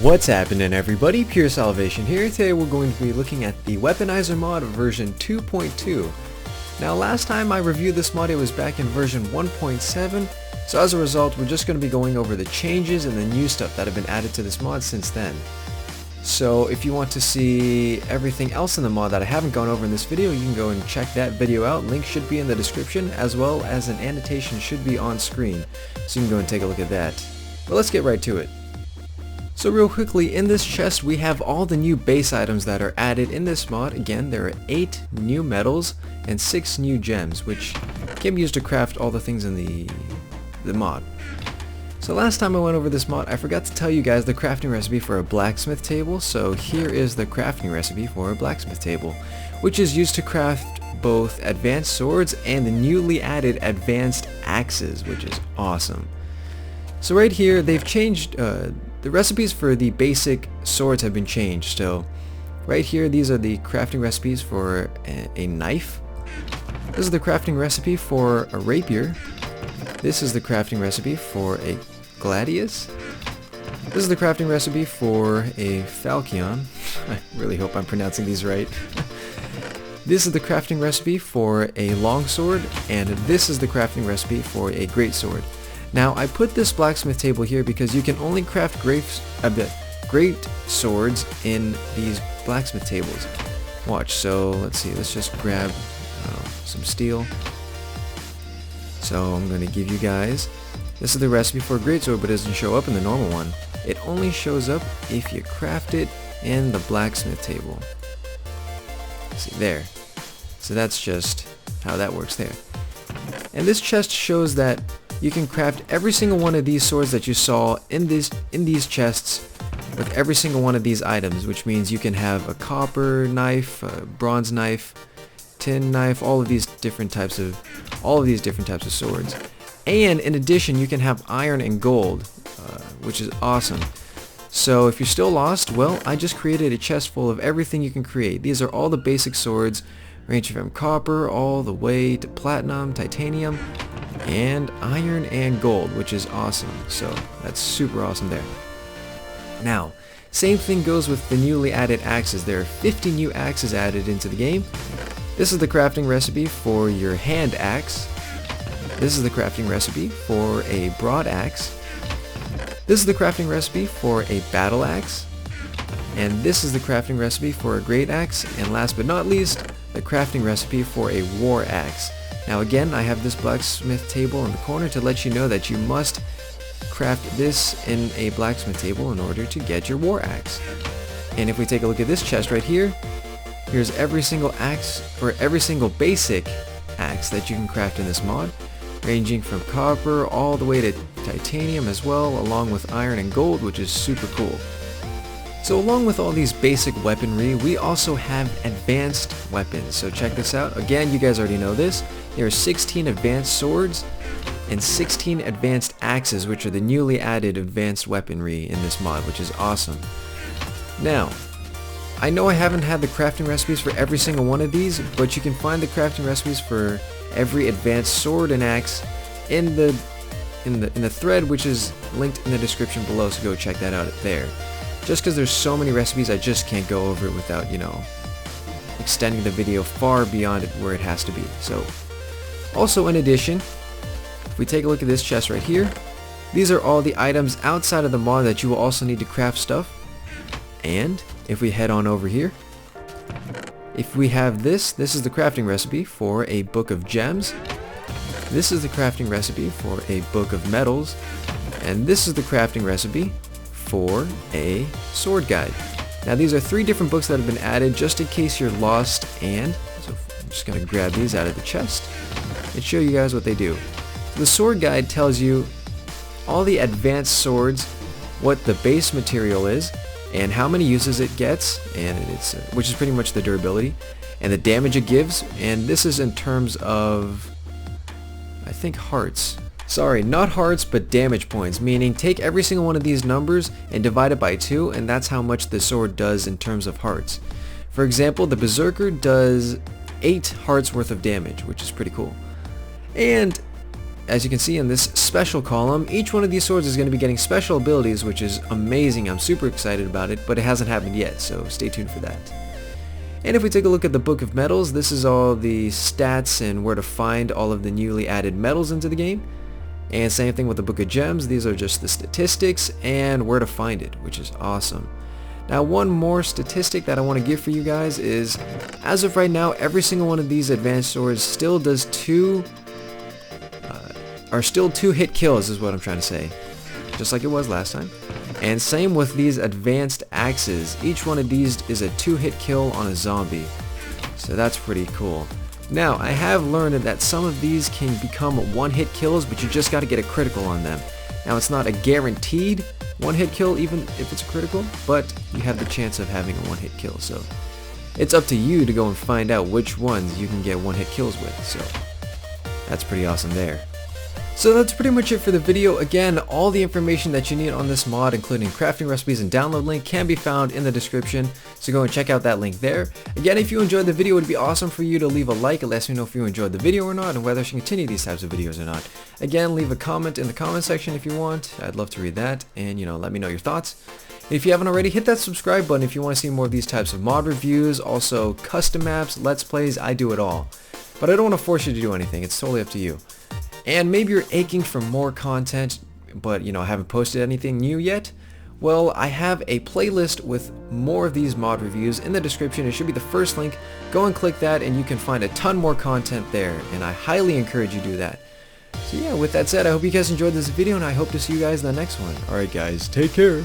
What's happening, everybody? PureSalvation here. Today we're going to be looking at the Weaponizer mod version 2.2. Now last time I reviewed this mod it was back in version 1.7, so as a result we're just going to be going over the changes and the new stuff that have been added to this mod since then. So if you want to see everything else in the mod that I haven't gone over in this video, you can go and check that video out. Link should be in the description, as well as an annotation should be on screen, so you can go and take a look at that. But let's get right to it. So real quickly, in this chest we have all the new base items that are added in this mod. Again, there are 8 new metals and 6 new gems, which can be used to craft all the things in the mod. So last time I went over this mod, I forgot to tell you guys the crafting recipe for a blacksmith table. So here is the crafting recipe for a blacksmith table, which is used to craft both advanced swords and the newly added advanced axes, which is awesome. So right here, they've changed, the recipes for the basic swords have been changed. So right here, these are the crafting recipes for a knife. This is the crafting recipe for a rapier. This is the crafting recipe for a gladius. This is the crafting recipe for a falchion. I really hope I'm pronouncing these right. This is the crafting recipe for a longsword, and this is the crafting recipe for a greatsword. Now I put this blacksmith table here because you can only craft great swords in these blacksmith tables. Watch, so let's see, let's just grab some steel. So I'm going to give you guys, this is the recipe for a greatsword, but it doesn't show up in the normal one. It only shows up if you craft it in the blacksmith table. See there. So that's just how that works there. And this chest shows that you can craft every single one of these swords that you saw in these chests with every single one of these items, which means you can have a copper knife, a bronze knife, tin knife, all of these different types of swords. And in addition, you can have iron and gold, which is awesome. So if you're still lost, well, I just created a chest full of everything you can create. These are all the basic swords, ranging from copper all the way to platinum, titanium, and iron and gold, which is awesome. So that's super awesome there. Now, same thing goes with the newly added axes. There are 50 new axes added into the game. This is the crafting recipe for your hand axe. This is the crafting recipe for a broad axe. This is the crafting recipe for a battle axe. And this is the crafting recipe for a great axe. And last but not least, the crafting recipe for a war axe. Now again, I have this blacksmith table in the corner to let you know that you must craft this in a blacksmith table in order to get your war axe. And if we take a look at this chest right here, here's every single axe, or every single basic axe that you can craft in this mod, ranging from copper all the way to titanium as well, along with iron and gold, which is super cool. So along with all these basic weaponry, we also have advanced weapons. So check this out. Again, you guys already know this. There are 16 advanced swords and 16 advanced axes, which are the newly added advanced weaponry in this mod, which is awesome. Now, I know I haven't had the crafting recipes for every single one of these, but you can find the crafting recipes for every advanced sword and axe in the thread, which is linked in the description below, so go check that out there. Just because there's so many recipes, I just can't go over it without, extending the video far beyond where it has to be. So, also in addition, if we take a look at this chest right here, these are all the items outside of the mod that you will also need to craft stuff. And if we head on over here, if we have this is the crafting recipe for a book of gems. This is the crafting recipe for a book of metals. And this is the crafting recipe for a sword guide. Now these are 3 different books that have been added just in case you're lost, and so I'm just going to grab these out of the chest and show you guys what they do. So the sword guide tells you all the advanced swords, what the base material is, and how many uses it gets, and it's which is pretty much the durability, and the damage it gives, and this is in terms of, I think, hearts. Sorry, not hearts, but damage points, meaning take every single one of these numbers and divide it by 2, and that's how much the sword does in terms of hearts. For example, the Berserker does 8 hearts worth of damage, which is pretty cool. And as you can see in this special column, each one of these swords is going to be getting special abilities, which is amazing. I'm super excited about it, but it hasn't happened yet, so stay tuned for that. And if we take a look at the Book of Metals, this is all the stats and where to find all of the newly added metals into the game. And same thing with the Book of Gems, these are just the statistics and where to find it, which is awesome. Now one more statistic that I want to give for you guys is, as of right now, every single one of these advanced swords still does two hit kills is what I'm trying to say, just like it was last time. And same with these advanced axes, each one of these is a 2-hit kill on a zombie, so that's pretty cool. Now I have learned that some of these can become 1-hit kills, but you just got to get a critical on them. Now it's not a guaranteed 1-hit kill even if it's a critical, but you have the chance of having a 1-hit kill, so it's up to you to go and find out which ones you can get 1-hit kills with, so that's pretty awesome there. So that's pretty much it for the video. Again, all the information that you need on this mod, including crafting recipes and download link, can be found in the description, so go and check out that link there. Again, if you enjoyed the video, it would be awesome for you to leave a like. It lets me know if you enjoyed the video or not, and whether I should continue these types of videos or not. Again, leave a comment in the comment section if you want. I'd love to read that, and let me know your thoughts. And if you haven't already, hit that subscribe button if you want to see more of these types of mod reviews, also custom maps, let's plays. I do it all. But I don't want to force you to do anything, it's totally up to you. And maybe you're aching for more content, but haven't posted anything new yet. Well, I have a playlist with more of these mod reviews in the description. It should be the first link. Go and click that and you can find a ton more content there, and I highly encourage you to do that. So yeah, with that said, I hope you guys enjoyed this video, and I hope to see you guys in the next one. Alright guys, take care.